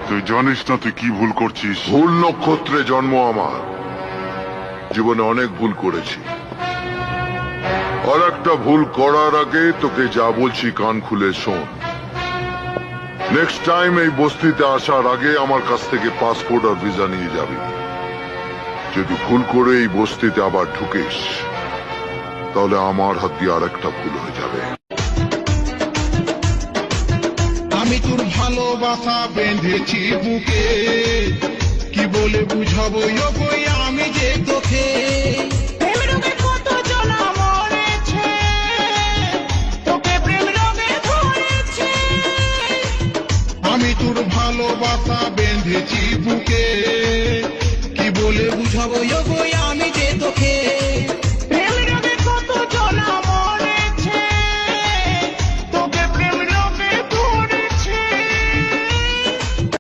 তুই জানিস না তুই কি ভুল করছিস। ভুল নক্ষত্রে জন্ম আমার, জীবনে অনেক ভুল করেছি। আর একটা ভুল করার আগে তোকে যা বলছি কান খুলে শোন। নেক্সট টাইম এই বস্তিতে আসার আগে আমার কাছ থেকে পাসপোর্ট আর ভিসা নিয়ে যাবি। যদি ভুল করে এই বস্তিতে আবার ঢুকিস তাহলে আমার হাত দিয়ে আর একটা ভুল হয়ে যাবে। আমি তোর ভালোবাসা বেঁধেছি বুকে, কি বলে বুঝাবো ওগোই আমি যে তোকে। প্রেম রোগে কত জন মরেছে, তোকে প্রেম রোগে ধরেছে। আমি তোর ভালোবাসা বেঁধেছি বুকে, কি বলে বুঝাবো ওগোই আমি যে তোকে।